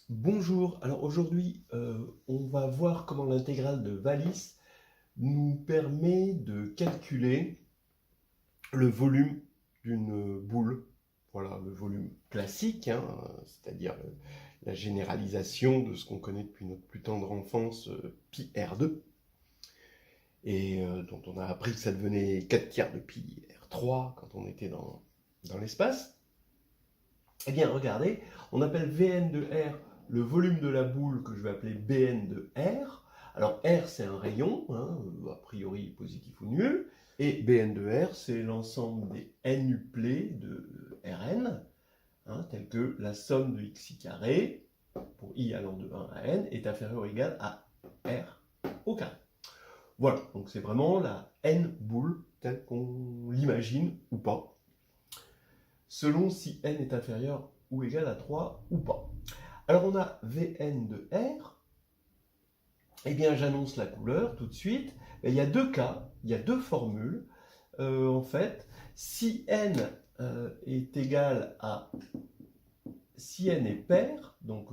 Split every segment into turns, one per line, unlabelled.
Bonjour, alors aujourd'hui on va voir comment l'intégrale de Wallis nous permet de calculer le volume d'une boule. Voilà, le volume classique, hein, c'est-à-dire la généralisation de ce qu'on connaît depuis notre plus tendre enfance, pi R2, et dont on a appris que ça devenait 4 tiers de pi R3 quand on était dans l'espace. Eh bien, regardez, on appelle Vn de R le volume de la boule que je vais appeler Bn de R. Alors, R, c'est un rayon, hein, a priori positif ou nul. Et Bn de R, c'est l'ensemble des n uplés de Rn, hein, tel que la somme de xi carré, pour i allant de 1 à n, est inférieure ou égale à R au carré. Voilà, donc c'est vraiment la n boule telle qu'on l'imagine ou pas, selon si n est inférieur ou égal à 3 ou pas. Alors on a Vn de R, eh bien j'annonce la couleur tout de suite. Il y a deux cas, il y a deux formules. En fait, si n est égal à, si n est pair, donc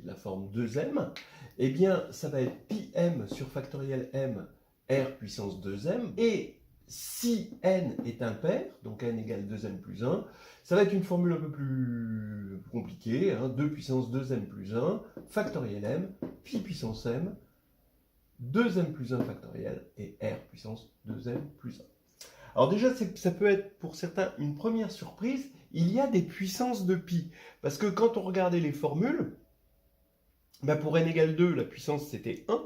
la forme 2m, eh bien ça va être pi m sur factoriel m r puissance 2m, et si n est impair, donc n égale 2m plus 1, ça va être une formule un peu plus compliquée, hein, 2 puissance 2m plus 1, factoriel m, pi puissance m, 2m plus 1 factoriel, et r puissance 2m plus 1. Alors déjà, ça peut être pour certains une première surprise, il y a des puissances de pi. Parce que quand on regardait les formules, bah pour n égale 2, la puissance c'était 1,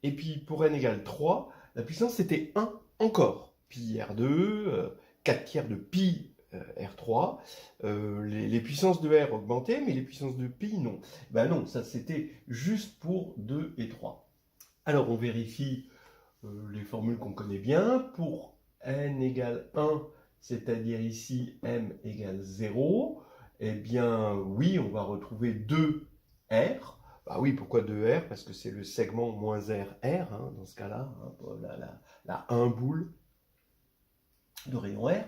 et puis pour n égale 3, la puissance c'était 1 encore. Pi R2, 4 tiers de pi R3, les puissances de R augmentaient, mais les puissances de pi non. Ben non, ça c'était juste pour 2 et 3. Alors on vérifie les formules qu'on connaît bien. Pour n égale 1, c'est-à-dire ici m égale 0, eh bien oui, on va retrouver 2R. Bah oui, pourquoi 2R? Parce que c'est le segment moins R, hein, dans ce cas-là, hein, la 1 boule de rayon R.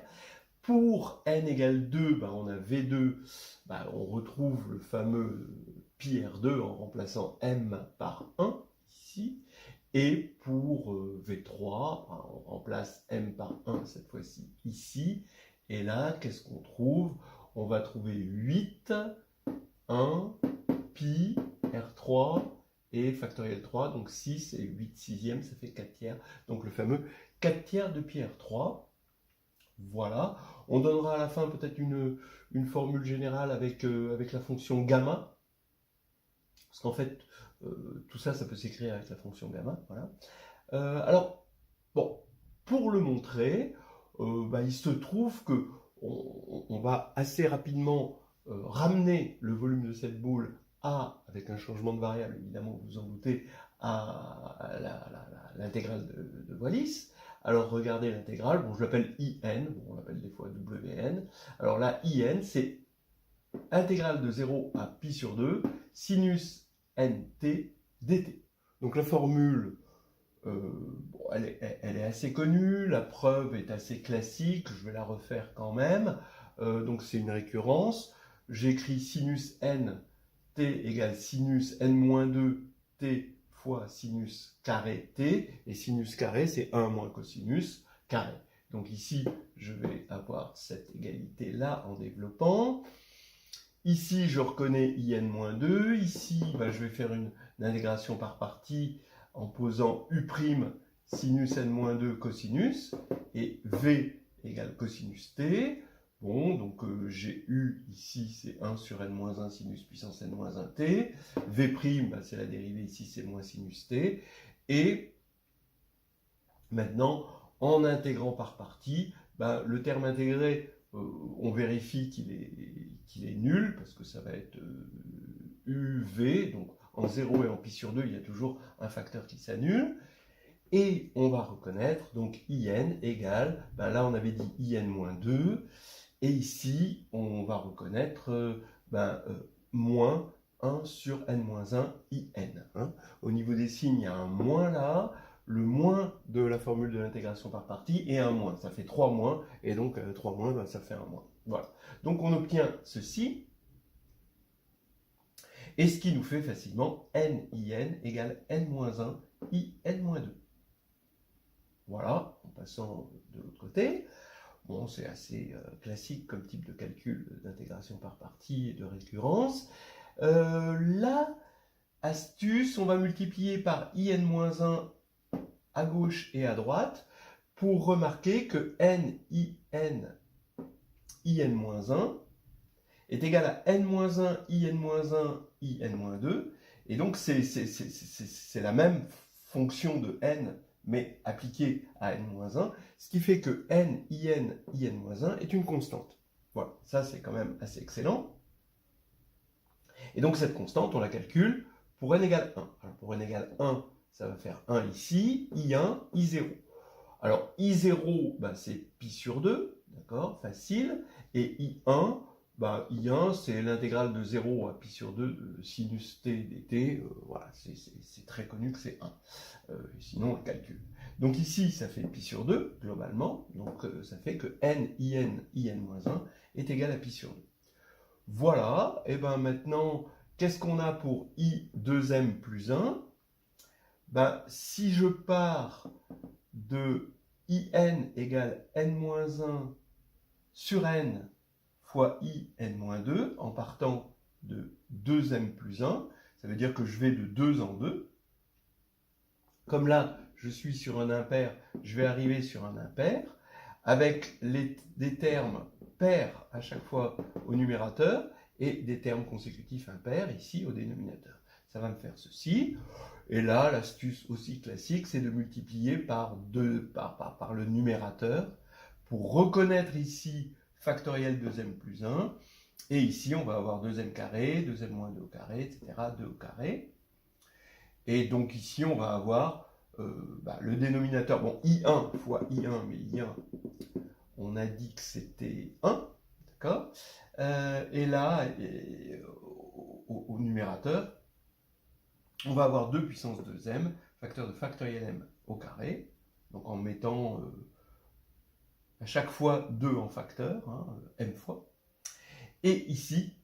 Pour n égale 2, bah on a V2, bah on retrouve le fameux pi R2 en remplaçant m par 1, ici. Et pour V3, bah on remplace m par 1 cette fois-ci ici. Et là, qu'est-ce qu'on trouve? On va trouver 8, 1, pi, R3 et factoriel 3, donc 6 et 8 sixièmes, ça fait 4 tiers. Donc le fameux 4 tiers de pi R3. Voilà. On donnera à la fin peut-être une formule générale avec la fonction gamma. Parce qu'en fait, tout ça, ça peut s'écrire avec la fonction gamma. Voilà. Alors, bon, pour le montrer, bah, il se trouve que on va assez rapidement ramener le volume de cette boule à, avec un changement de variable, évidemment, vous vous en doutez, à l'intégrale de Wallis. Alors regardez l'intégrale, bon, je l'appelle IN, bon, on l'appelle des fois WN. Alors là, IN, c'est intégrale de 0 à pi sur 2, sinus nt dt. Donc la formule, bon, elle est assez connue, la preuve est assez classique, je vais la refaire quand même. Donc c'est une récurrence. J'écris sinus n t égale sinus n-2 t fois sinus carré t, et sinus carré c'est 1 moins cosinus carré. Donc ici, je vais avoir cette égalité-là en développant. Ici, je reconnais in-2. Ici, bah, je vais faire une intégration par partie en posant u' sinus n-2 cosinus, et v égale cosinus t. Bon, donc j'ai u ici, c'est 1 sur n-1 sinus puissance n-1 t. V', bah, c'est la dérivée ici, c'est moins sinus t. Et maintenant, en intégrant par partie, bah, le terme intégré, on vérifie qu'il est nul, parce que ça va être UV, donc en 0 et en pi sur 2, il y a toujours un facteur qui s'annule. Et on va reconnaître, donc IN égale, ben là on avait dit IN-2, et ici on va reconnaître moins 1 sur n-1 IN. Hein. Au niveau des signes, il y a un moins là, le moins de la formule de l'intégration par partie, et un moins. Ça fait 3 moins, et donc 3 moins, ça fait un moins. Voilà. Donc on obtient ceci. Et ce qui nous fait facilement n égale n-1 in-2. Voilà, en passant de l'autre côté. Bon, c'est assez classique comme type de calcul d'intégration par partie et de récurrence. Là, astuce, on va multiplier par in-1 à gauche et à droite pour remarquer que in-1 est égal à n-1 in-1 in-2. Et donc, c'est la même fonction de n, mais appliquée à n-1, ce qui fait que n in-1 est une constante. Voilà, ça c'est quand même assez excellent. Et donc, cette constante, on la calcule pour n égale 1. Alors, pour n égale 1, ça va faire 1 ici, I1, I0. Alors, I0, ben, c'est pi sur 2, d'accord, facile. Et I1, ben, I1, c'est l'intégrale de 0 à pi sur 2 de sinus t dt. Voilà, c'est très connu que c'est 1. Sinon, on le calcule. Donc ici, ça fait pi sur 2, globalement. Donc, ça fait que n, in-1 est égal à pi sur 2. Voilà, et bien maintenant, qu'est-ce qu'on a pour i2m plus 1? Ben, si je pars de in égale n-1 sur n fois in-2, en partant de 2m plus 1, ça veut dire que je vais de 2 en 2. Comme là, je suis sur un impair, je vais arriver sur un impair, avec des termes pairs à chaque fois au numérateur, et des termes consécutifs impairs ici au dénominateur. Ça va me faire ceci. Et là, l'astuce aussi classique, c'est de multiplier par le numérateur pour reconnaître ici factoriel 2m plus 1. Et ici, on va avoir 2m carré, 2m moins 2 au carré, etc., 2 au carré. Et donc ici, on va avoir le dénominateur, bon, I1 fois I1, mais I1, on a dit que c'était 1, d'accord? Et là, au numérateur, on va avoir 2 puissance 2m, facteur de factoriel m au carré, donc en mettant à chaque fois 2 en facteur, hein, m fois. Et ici,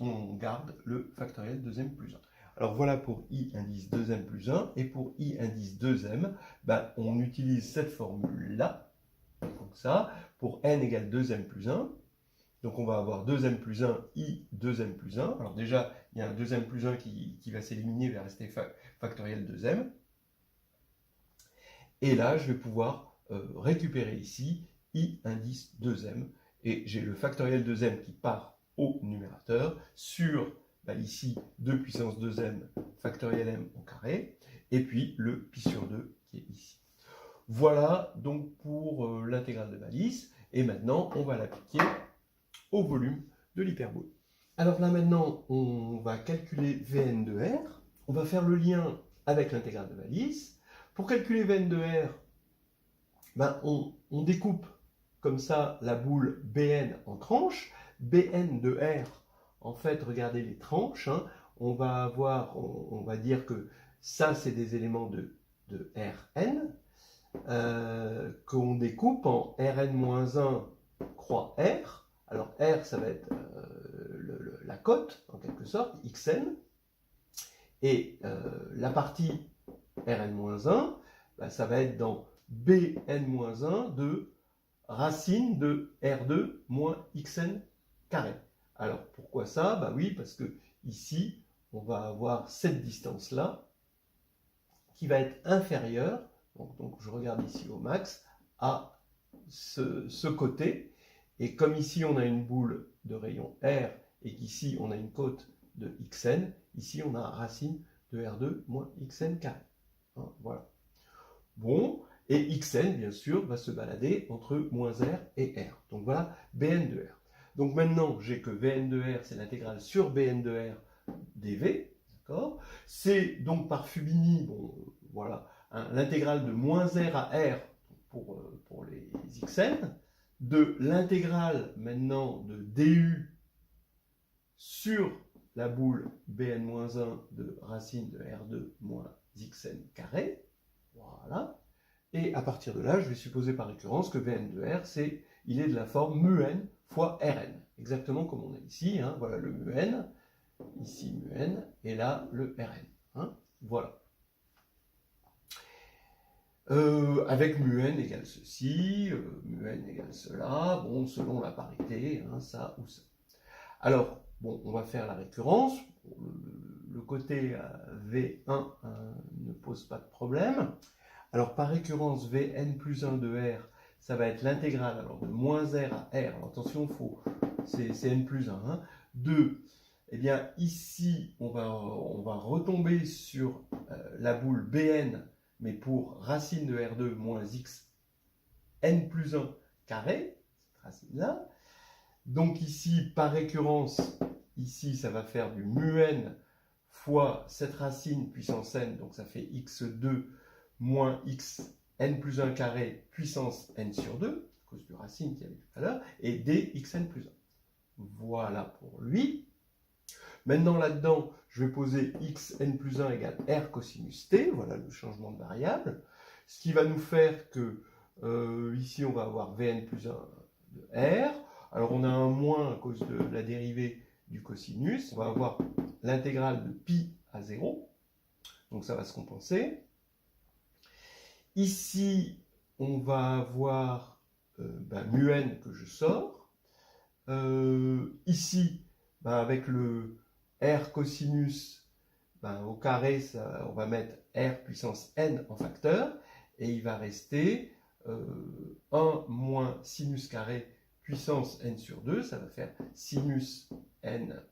on garde le factoriel 2m plus 1. Alors voilà pour i indice 2m plus 1, et pour i indice 2m, ben, on utilise cette formule-là, donc ça, pour n égale 2m plus 1, donc on va avoir 2m plus 1, i 2m plus 1, alors déjà, il y a un 2m plus 1 qui va s'éliminer, il va rester factoriel 2m, et là, je vais pouvoir récupérer ici i indice 2m, et j'ai le factoriel 2m qui part au numérateur sur ici 2 puissance 2m factoriel m au carré, et puis le pi sur 2 qui est ici. Voilà donc pour l'intégrale de Wallis, et maintenant on va l'appliquer au volume de l'hyperbole. Alors là maintenant on va calculer Vn de R, on va faire le lien avec l'intégrale de Wallis. Pour calculer Vn de R, on découpe comme ça la boule Bn en tranches. Bn de R, en fait, regardez les tranches, hein, on va dire que ça c'est des éléments de Rn, qu'on découpe en Rn-1 croix R. Alors R, ça va être la cote, en quelque sorte, Xn, et la partie Rn-1, ça va être dans Bn-1 de racine de R2 moins Xn carré. Alors pourquoi ça? Oui, parce que ici, on va avoir cette distance-là qui va être inférieure, donc je regarde ici au max, à ce côté. Et comme ici on a une boule de rayon R et qu'ici on a une côte de Xn, ici on a racine de R2 moins Xn carré. Hein, voilà. Bon, et Xn, bien sûr, va se balader entre moins R et R. Donc voilà Bn de R. Donc maintenant, j'ai que Vn de R, c'est l'intégrale sur Bn de R dv, d'accord? C'est donc par Fubini, bon, voilà, hein, l'intégrale de moins R à R pour les Xn, de l'intégrale maintenant de du sur la boule Bn-1 de racine de R2 moins Xn carré, voilà. Et à partir de là, je vais supposer par récurrence que Vn de R, il est de la forme μn fois Rn, exactement comme on a ici, hein, voilà le μn, ici mu n, et là le Rn. Hein, voilà. Avec mu n égale ceci, mu n égale cela, bon, selon la parité, hein, ça ou ça. Alors, bon, on va faire la récurrence. Le côté V1 ne pose pas de problème. Alors, par récurrence, Vn plus 1 de R, ça va être l'intégrale, alors de moins R à R. Alors, attention, c'est n plus 1. Hein, de, eh bien, ici, on va retomber sur la boule Bn, mais pour racine de R2 moins x n plus 1 carré, cette racine-là. Donc ici, par récurrence, ici, ça va faire du mu n fois cette racine puissance n, donc ça fait x2 moins x n plus 1 carré puissance n sur 2, à cause du racine qu'il y avait tout à l'heure, et dxn plus 1. Voilà pour lui. Maintenant, là-dedans, je vais poser xn plus 1 égale r cosinus t, voilà le changement de variable, ce qui va nous faire que, ici, on va avoir vn plus 1 de r. Alors, on a un moins à cause de la dérivée du cosinus. On va avoir l'intégrale de pi à 0. Donc, ça va se compenser. Ici, on va avoir mu n que je sors. Ici, avec le r cosinus au carré, on va mettre r puissance n en facteur. Et il va rester 1 moins sinus carré puissance n sur 2, ça va faire sinus n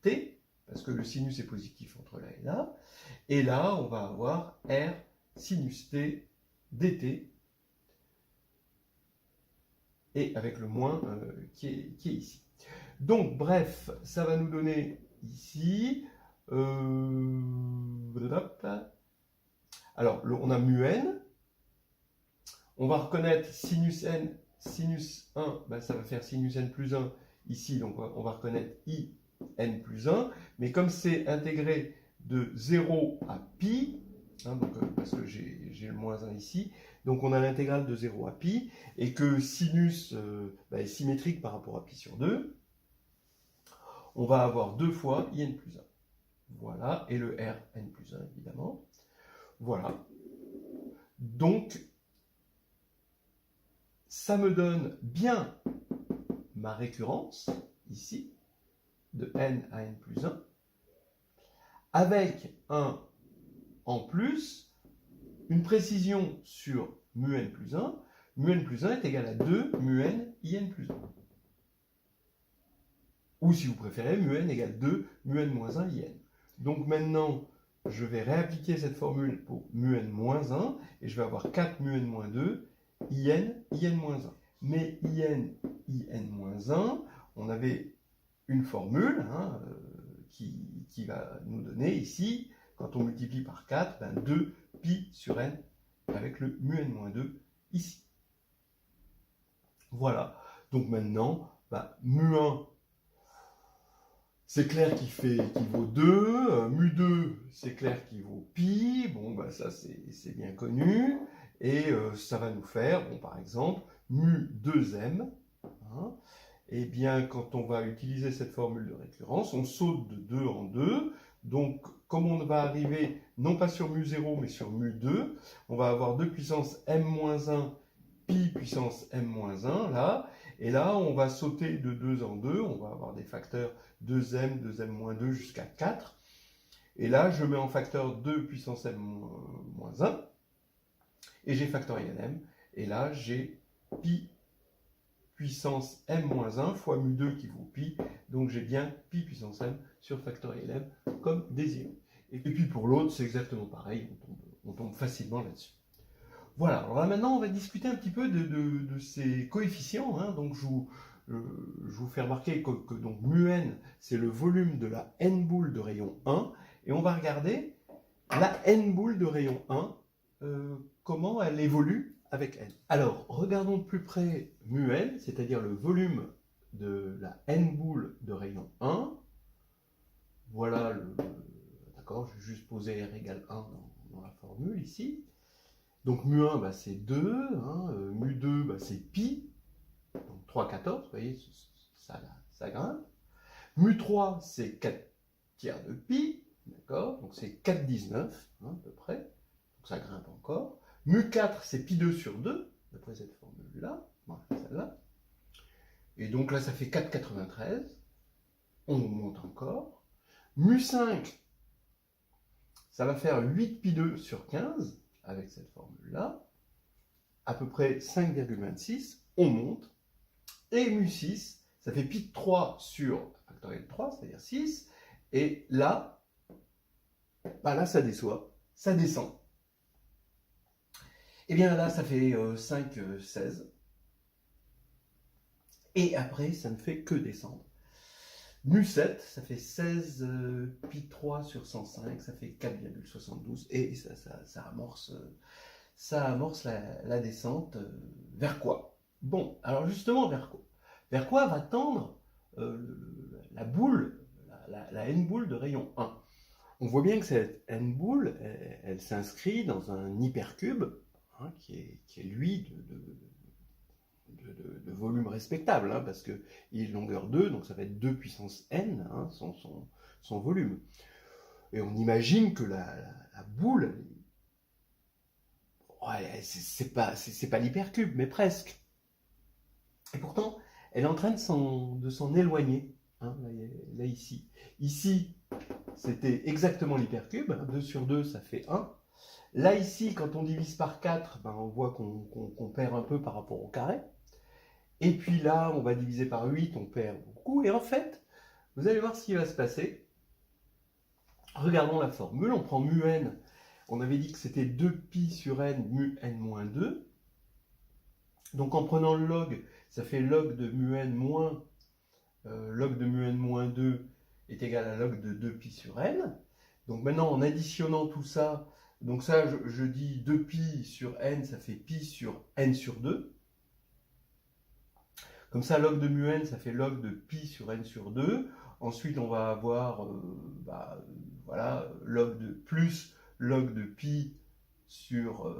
t, parce que le sinus est positif entre là et là. Et là, on va avoir r sinus t dt, et avec le moins qui est ici. Donc, bref, ça va nous donner ici... alors, on a mu n. On va reconnaître sinus n, sinus 1, ça va faire sinus n plus 1 ici, donc on va reconnaître i n plus 1, mais comme c'est intégré de 0 à pi, parce que j'ai le moins 1 ici, donc on a l'intégrale de 0 à pi, et que sinus est symétrique par rapport à pi sur 2, on va avoir 2 fois i n plus 1. Voilà, et le r n plus 1 évidemment. Voilà. Donc, ça me donne bien ma récurrence, ici, de n à n plus 1, avec un en plus, une précision sur mu n plus 1. Mu n plus 1 est égal à 2 mu n i n plus 1. Ou si vous préférez, mu n égale 2 mu n moins 1 i n. Donc maintenant, je vais réappliquer cette formule pour mu n moins 1, et je vais avoir 4 mu n moins 2, in moins 1. Mais in moins 1, on avait une formule qui va nous donner ici, quand on multiplie par 4, 2 pi sur n, avec le mu n moins 2 ici. Voilà. Donc maintenant, mu 1, c'est clair qu'il vaut 2, mu 2, c'est clair qu'il vaut pi, bon, ça c'est bien connu, et ça va nous faire, bon, par exemple, mu 2m, et bien, quand on va utiliser cette formule de récurrence, on saute de 2 en 2, donc, comme on va arriver, non pas sur mu 0, mais sur mu 2, on va avoir 2 puissance m-1, pi puissance m-1, là, et là, on va sauter de 2 en 2, on va avoir des facteurs 2m, 2m-2 jusqu'à 4. Et là, je mets en facteur 2 puissance m-1, et j'ai factoriel m. Et là, j'ai pi puissance m-1 fois mu2 qui vaut pi. Donc, j'ai bien pi puissance m sur factoriel m comme désiré. Et puis, pour l'autre, c'est exactement pareil. On tombe facilement là-dessus. Voilà. Alors là, maintenant, on va discuter un petit peu de ces coefficients. Donc, je vous fais remarquer que donc, mu n, c'est le volume de la n boule de rayon 1. Et on va regarder la n boule de rayon 1, comment elle évolue avec n. Alors, regardons de plus près mu n, c'est-à-dire le volume de la n boule de rayon 1. Voilà d'accord, je vais juste poser r égale 1 dans la formule ici. Donc mu 1, c'est 2, mu 2, c'est pi, donc 3,14, vous voyez, ça grimpe. Mu 3, c'est 4 tiers de pi, d'accord? Donc c'est 4,19 hein, à peu près, donc ça grimpe encore. Mu4 c'est pi2 sur 2, d'après cette formule-là, voilà, celle-là. Et donc là ça fait 4,93, on monte encore. Mu5, ça va faire 8 pi2 sur 15, avec cette formule-là, à peu près 5,26, on monte. Et mu6, ça fait pi de 3 sur factoriel de 3, c'est-à-dire 6. Et là, bah là, ça déçoit, ça descend. Et bien là, ça fait 5, 16. Et après, ça ne fait que descendre. Mu7, ça fait 16 pi de 3 sur 105, ça fait 4,72. Et ça amorce la descente vers quoi? Bon, alors justement, vers quoi? Vers quoi va tendre la boule, la N-boule de rayon 1? On voit bien que cette N-boule, elle s'inscrit dans un hypercube, hein, qui est lui de volume respectable, hein, parce qu'il est de longueur 2, donc ça va être 2 puissance N, hein, son volume. Et on imagine que la boule, ouais, c'est pas l'hypercube, mais presque. Et pourtant, elle est en train de s'en éloigner. Hein, là, ici. Ici, c'était exactement l'hypercube. 2 sur 2, ça fait 1. Là, ici, quand on divise par 4, ben, on voit qu'on perd un peu par rapport au carré. Et puis là, on va diviser par 8, on perd beaucoup. Et en fait, vous allez voir ce qui va se passer. Regardons la formule. On prend mu n. On avait dit que c'était 2pi sur n, mu n moins 2. Donc en prenant le log, ça fait log de mu n moins log de mu n moins 2 est égal à log de 2pi sur n. Donc maintenant, en additionnant tout ça, donc ça, je dis 2pi sur n, ça fait pi sur n sur 2. Comme ça, log de mu n, ça fait log de pi sur n sur 2. Ensuite, on va avoir voilà, log de plus log de pi sur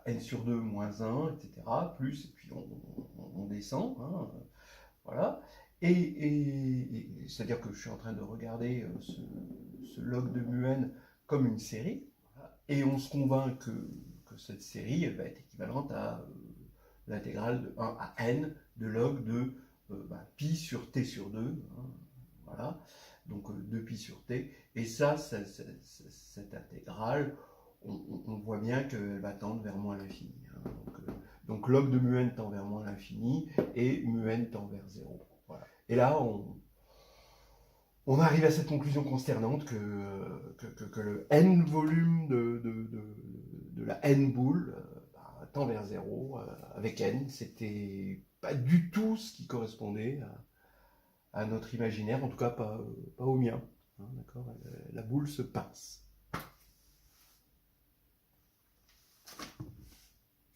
n sur 2 moins 1, etc. Plus, et puis on descend. Hein, voilà. Et c'est-à-dire que je suis en train de regarder ce log de mu n comme une série. Voilà, et on se convainc que cette série va être équivalente à l'intégrale de 1 à n de log de pi sur t sur 2. Hein, voilà. Donc 2pi sur t. Et ça, cette intégrale, on voit bien qu'elle va tendre vers moins l'infini. Hein. Donc log de mu n tend vers moins l'infini et mu n tend vers 0. Voilà. Et là, on arrive à cette conclusion consternante que le n volume de la n boule tend vers 0 avec n. C'était pas du tout ce qui correspondait à notre imaginaire, en tout cas pas au mien. Hein, d'accord, la boule se pince.